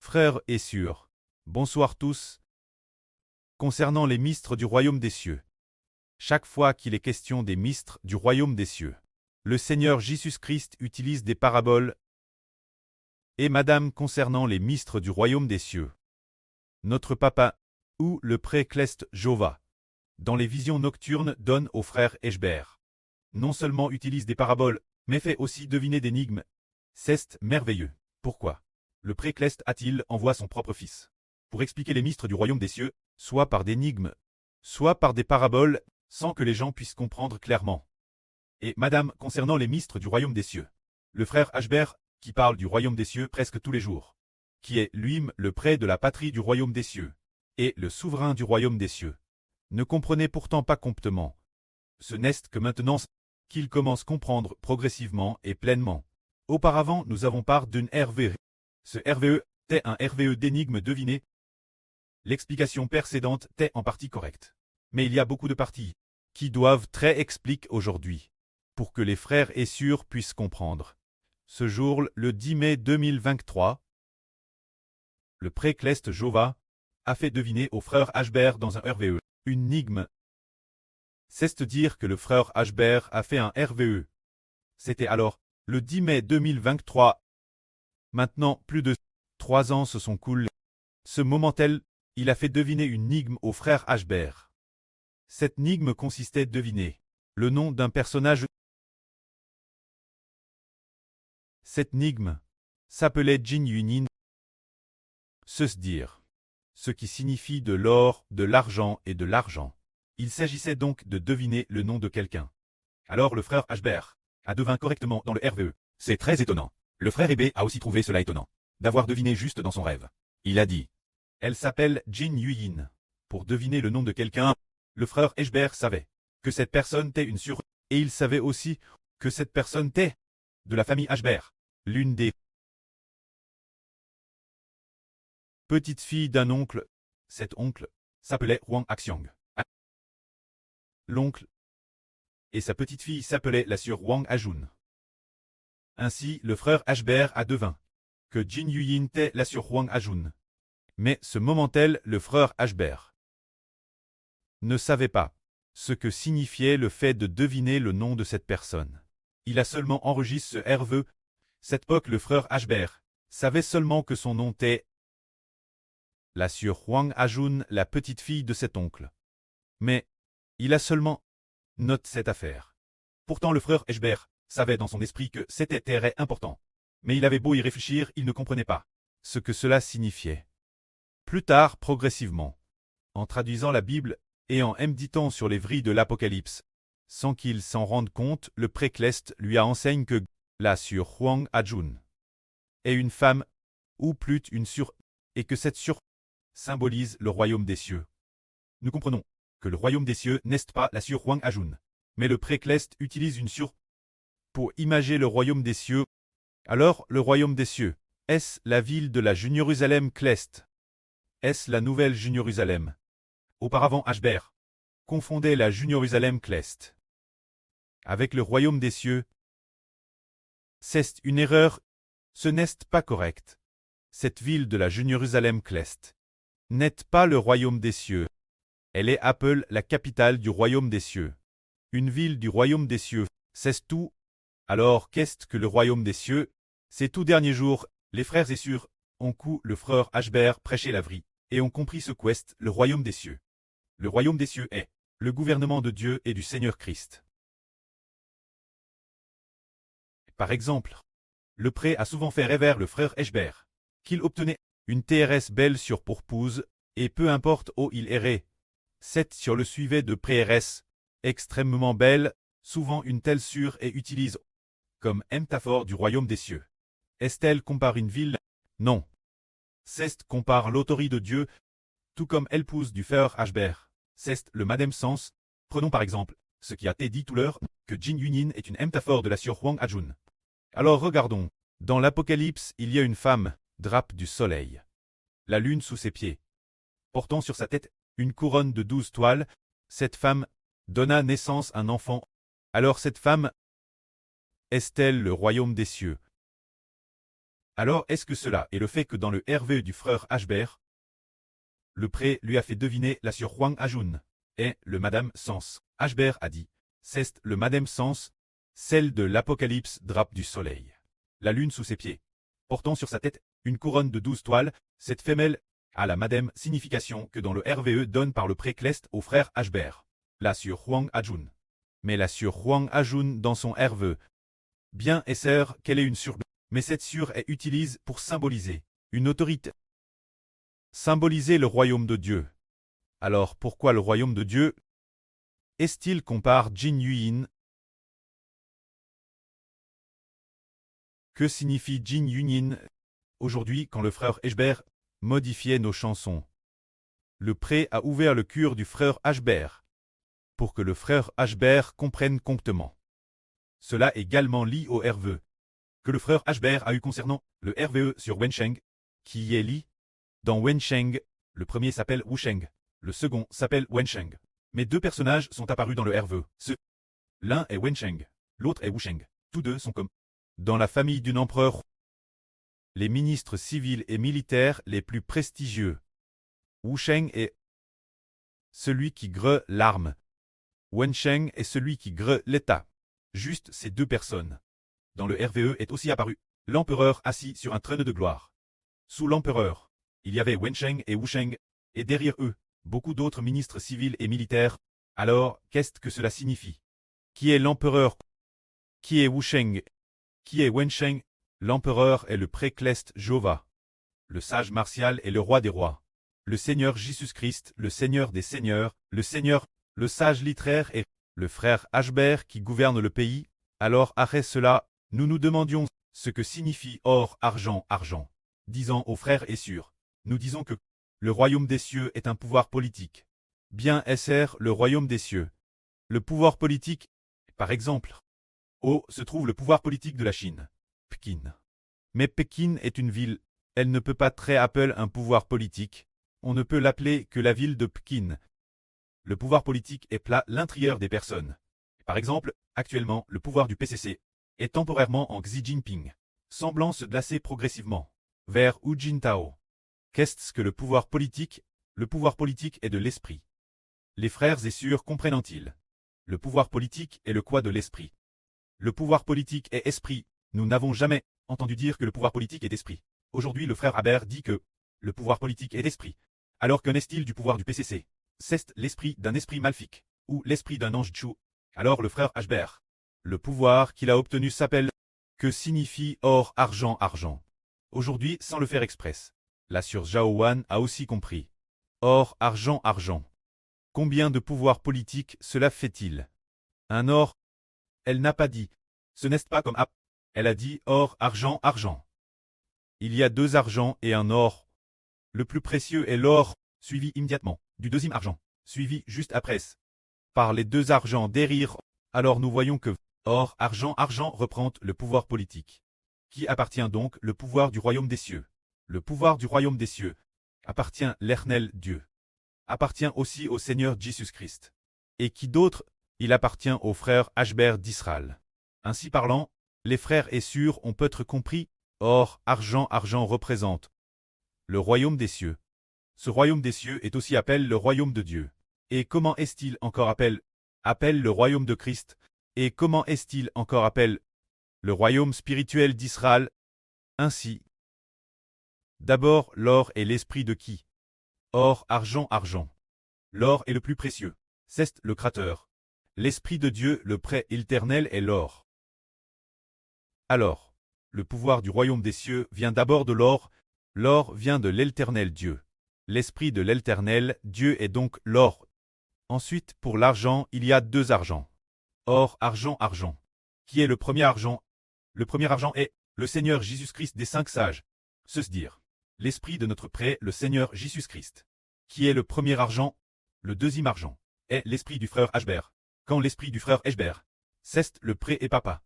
Frères et sœurs, bonsoir tous. Concernant les mystres du royaume des cieux. Chaque fois qu'il est question des mystres du royaume des cieux, le Seigneur Jésus-Christ utilise des paraboles et Madame concernant les mystres du royaume des cieux. Notre papa, ou le pré-Cleste Jova, dans les visions nocturnes donne au frère Eshbert. Non seulement utilise des paraboles, mais fait aussi deviner d'énigmes. C'est merveilleux. Pourquoi le pré-Cleste a-t-il envoie son propre fils pour expliquer les mystres du royaume des cieux, soit par d'énigmes, soit par des paraboles, sans que les gens puissent comprendre clairement. Et Madame concernant les mystres du royaume des cieux. Le frère Ashbert, qui parle du royaume des cieux presque tous les jours, qui est lui-même le prêtre de la patrie du royaume des cieux, et le souverain du royaume des cieux, ne comprenait pourtant pas complétement. Ce n'est que maintenant qu'il commence à comprendre progressivement et pleinement. Auparavant, nous avons part d'une RVE. Ce RVE est un RVE d'énigmes devinées. L'explication précédente est en partie correcte. Mais il y a beaucoup de parties qui doivent très expliquer aujourd'hui, pour que les frères et sœurs puissent comprendre. Ce jour, le 10 mai 2023, le pré-Cleste Jova a fait deviner au frère Ashbert dans un RVE une énigme. C'est-à-dire que le frère Ashbert a fait un RVE. C'était alors le 10 mai 2023. Maintenant, plus de 3 ans se sont coulés. Ce moment-là, il a fait deviner une énigme au frère Ashbert. Cette énigme consistait à deviner le nom d'un personnage. Cette énigme s'appelait Jin Yunin. C'est-à-dire ce qui signifie de l'or, de l'argent et de l'argent. Il s'agissait donc de deviner le nom de quelqu'un. Alors le frère Ashbert a devint correctement dans le RVE. C'est très étonnant. Le frère Ebe a aussi trouvé cela étonnant, d'avoir deviné juste dans son rêve. Il a dit, elle s'appelle Jin Yuyin. Pour deviner le nom de quelqu'un, le frère Ashbert savait que cette personne était une sûre, et il savait aussi que cette personne était de la famille Ashbert, l'une des petites filles d'un oncle. Cet oncle s'appelait Huang Axiang. L'oncle et sa petite-fille s'appelait la sœur Wang Ajun. Ainsi, le frère Ashbert a devint que Jin Yuyin était la sœur Wang Ajun. Mais ce moment-là, le frère Ashbert ne savait pas ce que signifiait le fait de deviner le nom de cette personne. Il a seulement enregistré ce RVE. Cette époque, le frère Ashbert savait seulement que son nom était la sœur Wang Ajun, la petite-fille de cet oncle. Mais il a seulement noté cette affaire. Pourtant, le frère Ashbert savait dans son esprit que c'était très important. Mais il avait beau y réfléchir, il ne comprenait pas ce que cela signifiait. Plus tard, progressivement, en traduisant la Bible et en méditant sur les vrilles de l'Apocalypse, sans qu'il s'en rende compte, le pré-Cleste lui a enseigné que la sœur Huang Ajun est une femme, ou plutôt une sœur, et que cette sœur symbolise le royaume des cieux. Nous comprenons que le royaume des cieux n'est pas la sœur Huang Ajun, mais le pré-Cleste utilise une sœur pour imager le royaume des cieux. Alors, le royaume des cieux, est-ce la ville de la Jérusalem Cleste? Est-ce la nouvelle Jérusalem? Auparavant, Ashbert confondait la Jérusalem Cleste avec le royaume des cieux. C'est une erreur. Ce n'est pas correct. Cette ville de la Jérusalem Cleste n'est pas le royaume des cieux. Elle est appelée la capitale du royaume des cieux. Une ville du royaume des cieux, c'est tout. Alors qu'est-ce que le royaume des cieux? Ces tout derniers jours, les frères et sœurs ont cou le frère Ashbert prêcher la vraie, et ont compris ce qu'est le royaume des cieux. Le royaume des cieux est le gouvernement de Dieu et du Seigneur Christ. Par exemple, le prêtre a souvent fait rêver le frère Ashbert qu'il obtenait une TRS belle sur pourpouse, et peu importe où il errait, cette sur le suivait de PRS, extrêmement belle, souvent une telle sûre et utilise comme métaphore du royaume des cieux. Est-elle compare une ville? Non. C'est compare l'autorité de Dieu, tout comme elle pousse du frère Ashbert. C'est le même sens. Prenons par exemple ce qui a été dit tout l'heure, que Jin Yunin est une métaphore de la sœur Huang Ajun. Alors regardons. Dans l'Apocalypse, il y a une femme, drape du soleil. La lune sous ses pieds. Portant sur sa tête une couronne de 12 toiles, cette femme donna naissance à un enfant. Alors cette femme est-elle le royaume des cieux? Alors est-ce que cela est le fait que dans le RVE du frère Ashbert, le pré lui a fait deviner la sur Huang Ajun, et le Madame Sens. Ashbert a dit, c'est le Madame Sens, celle de l'Apocalypse drape du soleil. La lune sous ses pieds. Portant sur sa tête une couronne de 12 toiles, cette femelle a la Madame signification que dans le RVE donne par le pré Cleste au frère Ashbert. La sur Huang Ajun. Mais la sur Huang Ajun dans son RVE. Bien est sert qu'elle est une sur, mais cette sur est utilise pour symboliser une autorité. Symboliser le royaume de Dieu. Alors pourquoi le royaume de Dieu est-il compare Jin Yuyin? Que signifie Jin Yuyin? Aujourd'hui, quand le frère Ashbert modifiait nos chansons, le pré a ouvert le cœur du frère Ashbert pour que le frère Ashbert comprenne comptement. Cela également lié au RVE que le frère Ashbert a eu concernant le RVE sur Wensheng, qui est lié dans Wensheng. Le premier s'appelle Wusheng, le second s'appelle Wensheng. Mais deux personnages sont apparus dans le RVE. L'un est Wensheng, l'autre est Wusheng. Tous deux sont comme dans la famille d'un empereur, les ministres civils et militaires les plus prestigieux. Wusheng est celui qui greu l'arme. Wensheng est celui qui greu l'État. Juste ces deux personnes. Dans le RVE est aussi apparu l'empereur assis sur un trône de gloire. Sous l'empereur, il y avait Wensheng et Wusheng, et derrière eux, beaucoup d'autres ministres civils et militaires. Alors, qu'est-ce que cela signifie? Qui est l'empereur? Qui est Wusheng? Qui est Wensheng? L'empereur est le pré-Cleste Jova. Le sage martial est le roi des rois. Le Seigneur Jésus-Christ, le Seigneur des seigneurs, le Seigneur, le sage littéraire est le frère Ashbert qui gouverne le pays. Alors après cela, nous nous demandions ce que signifie or, argent, argent. Disant au frère est sûr, nous disons que le royaume des cieux est un pouvoir politique. Bien SR, le royaume des cieux. Le pouvoir politique, par exemple. Se trouve le pouvoir politique de la Chine. Pékin. Mais Pékin est une ville. Elle ne peut pas très appeler un pouvoir politique. On ne peut l'appeler que la ville de Pékin. Le pouvoir politique est plat l'intérieur des personnes. Par exemple, actuellement, le pouvoir du PCC est temporairement en Xi Jinping, semblant se glacer progressivement vers Hu Jintao. Qu'est-ce que le pouvoir politique? Le pouvoir politique est de l'esprit. Les frères et sœurs comprennent-ils? Le pouvoir politique est le quoi de l'esprit? Le pouvoir politique est esprit. Nous n'avons jamais entendu dire que le pouvoir politique est esprit. Aujourd'hui, le frère Haber dit que le pouvoir politique est esprit. Alors qu'en est-il du pouvoir du PCC? C'est l'esprit d'un esprit maléfique, ou l'esprit d'un ange Chu. Alors le frère Ashbert, le pouvoir qu'il a obtenu s'appelle que signifie or, argent, argent. Aujourd'hui, sans le faire express, la sœur Zhao Wan a aussi compris. Or, argent, argent. Combien de pouvoir politique cela fait-il? Un or? Elle n'a pas dit. Ce n'est pas comme elle a dit or, argent, argent. Il y a deux argents et un or. Le plus précieux est l'or, suivi immédiatement du deuxième argent, suivi juste après par les deux argents derrière. Alors nous voyons que or, argent, argent reprend le pouvoir politique. Qui appartient donc le pouvoir du royaume des cieux? Le pouvoir du royaume des cieux appartient l'Éternel Dieu. Appartient aussi au Seigneur Jésus-Christ. Et qui d'autre? Il appartient aux frères Ashbert d'Israël. Ainsi parlant, les frères et sœurs ont peut-être compris. Or, argent, argent représente le royaume des cieux. Ce royaume des cieux est aussi appelé le royaume de Dieu. Et comment est-il encore appelé le royaume de Christ? Et comment est-il encore appelé le royaume spirituel d'Israël? Ainsi. D'abord, l'or est l'esprit de qui? Or, argent, argent. L'or est le plus précieux. C'est le Créateur. L'esprit de Dieu, le prêt éternel est l'or. Alors, le pouvoir du royaume des cieux vient d'abord de l'or. L'or vient de l'Éternel Dieu. L'esprit de l'Éternel Dieu est donc l'or. Ensuite, pour l'argent, il y a deux argents. Or, argent, argent. Qui est le premier argent? Le premier argent est le Seigneur Jésus-Christ des cinq sages. C'est dire l'esprit de notre prêt, le Seigneur Jésus-Christ. Qui est le premier argent? Le deuxième argent est l'esprit du frère Ashbert. Quand l'esprit du frère Ashbert, c'est le prêt et papa.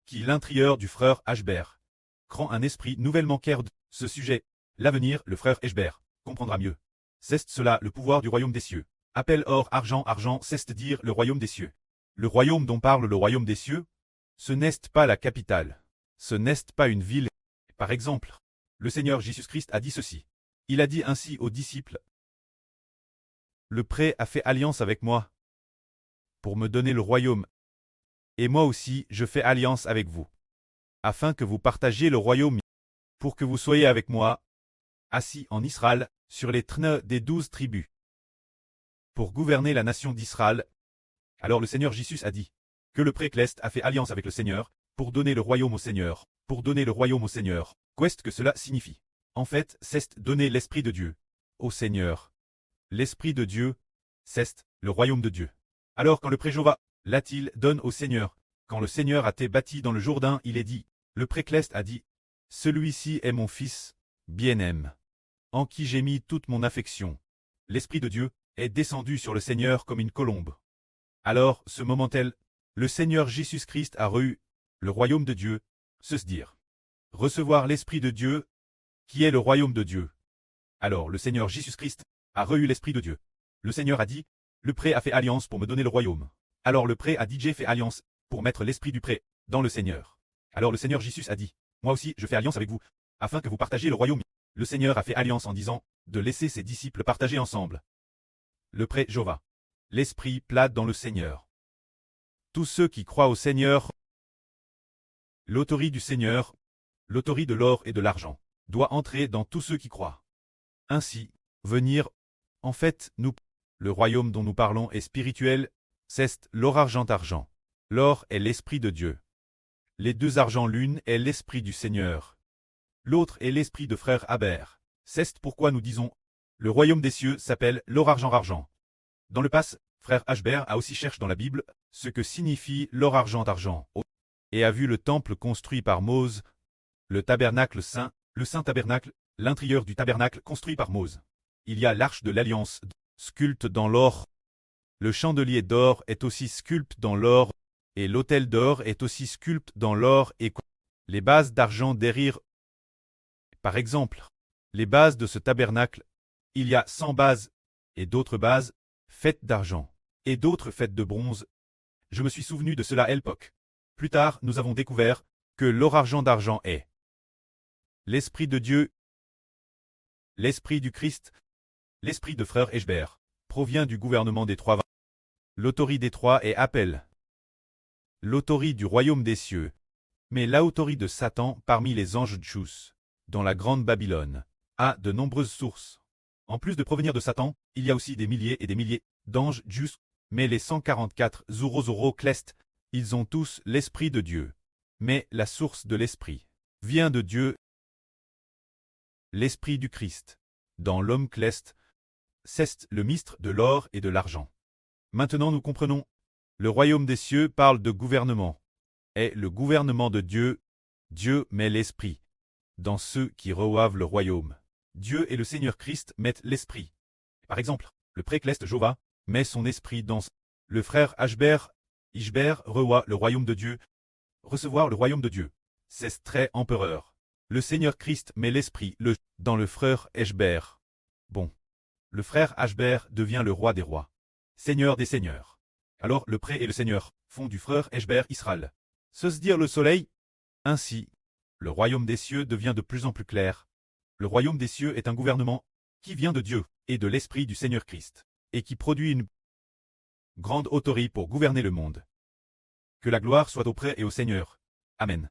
Qui l'intérieur du frère Ashbert crant un esprit nouvellement clair de ce sujet. L'avenir, le frère Ashbert comprendra mieux. C'est cela le pouvoir du royaume des cieux. Appelle or, argent, argent, c'est dire le royaume des cieux. Le royaume dont parle le royaume des cieux, ce n'est pas la capitale. Ce n'est pas une ville. Par exemple, le Seigneur Jésus-Christ a dit ceci. Il a dit ainsi aux disciples. Le prêtre a fait alliance avec moi pour me donner le royaume. Et moi aussi, je fais alliance avec vous, afin que vous partagiez le royaume, pour que vous soyez avec moi, assis en Israël, sur les trônes des 12 tribus, pour gouverner la nation d'Israël. Alors le Seigneur Jésus a dit que le prêtre a fait alliance avec le Seigneur, pour donner le royaume au Seigneur, pour donner le royaume au Seigneur. Qu'est-ce que cela signifie? En fait, c'est donner l'Esprit de Dieu au Seigneur. L'Esprit de Dieu, c'est le royaume de Dieu. Alors quand le prêtre Jéhovah l'a-t-il donne au Seigneur, quand le Seigneur a été baptisé dans le Jourdain, il est dit, le prêtre a dit, celui-ci est mon fils, bien-aimé, en qui j'ai mis toute mon affection. L'Esprit de Dieu est descendu sur le Seigneur comme une colombe. Alors, ce moment-là, le Seigneur Jésus-Christ a reçu le royaume de Dieu, se dire. Recevoir l'Esprit de Dieu, qui est le royaume de Dieu. Alors le Seigneur Jésus-Christ a reçu l'Esprit de Dieu. Le Seigneur a dit, le prêtre a fait alliance pour me donner le royaume. Alors le prêtre a dit, j'ai fait alliance pour mettre l'Esprit du prêtre dans le Seigneur. Alors le Seigneur Jésus a dit, moi aussi je fais alliance avec vous, afin que vous partagiez le royaume. Le Seigneur a fait alliance en disant, de laisser ses disciples partager ensemble. Le prêtre Jéhovah. L'Esprit plate dans le Seigneur. Tous ceux qui croient au Seigneur, l'autorité du Seigneur, l'autorité de l'or et de l'argent, doit entrer dans tous ceux qui croient. Ainsi, venir, en fait, le royaume dont nous parlons est spirituel, c'est l'or argent. L'or est l'Esprit de Dieu. Les deux argents l'une est l'Esprit du Seigneur. L'autre est l'Esprit de frère Aber. C'est pourquoi nous disons, le royaume des cieux s'appelle l'or argent. Dans le passe, frère Ashber a aussi cherché dans la Bible ce que signifie l'or argent et a vu le temple construit par Mose, le tabernacle saint, le saint tabernacle, l'intérieur du tabernacle construit par Mose. Il y a l'arche de l'alliance, sculpte dans l'or. Le chandelier d'or est aussi sculpte dans l'or, et l'autel d'or est aussi sculpte dans l'or et les bases d'argent derrière. Par exemple, les bases de ce tabernacle, il y a 100 bases, et d'autres bases, faites d'argent, et d'autres faites de bronze. Je me suis souvenu de cela à l'époque. Plus tard, nous avons découvert que l'or d'argent est l'Esprit de Dieu, l'Esprit du Christ, l'Esprit de frère Eshber, provient du gouvernement des trois. L'autorité des trois est appel. L'autorité du royaume des cieux, mais l'autorité de Satan parmi les anges Djous, dans la grande Babylone, a de nombreuses sources. En plus de provenir de Satan, il y a aussi des milliers et des milliers d'anges Djous, mais les 144 Zoro Clest, ils ont tous l'Esprit de Dieu. Mais la source de l'Esprit vient de Dieu, l'Esprit du Christ. Dans l'homme Clest, c'est le mystre de l'or et de l'argent. Maintenant nous comprenons. Le royaume des cieux parle de gouvernement. Est le gouvernement de Dieu. Dieu met l'Esprit dans ceux qui reçoivent le royaume. Dieu et le Seigneur Christ mettent l'Esprit. Par exemple, le prêtre Jéhovah met son esprit dans le frère Ishber reçoit le royaume de Dieu. Recevoir le royaume de Dieu, c'est très empereur. Le Seigneur Christ met l'esprit dans le frère Ishber. Bon. Le frère Ishber devient le roi des rois. Seigneur des seigneurs. Alors le prêtre et le Seigneur font du frère Ishber Israël. Se dire le soleil. Ainsi, le royaume des cieux devient de plus en plus clair. Le royaume des cieux est un gouvernement qui vient de Dieu et de l'Esprit du Seigneur Christ, et qui produit une grande autorité pour gouverner le monde. Que la gloire soit au prêtre et au Seigneur. Amen.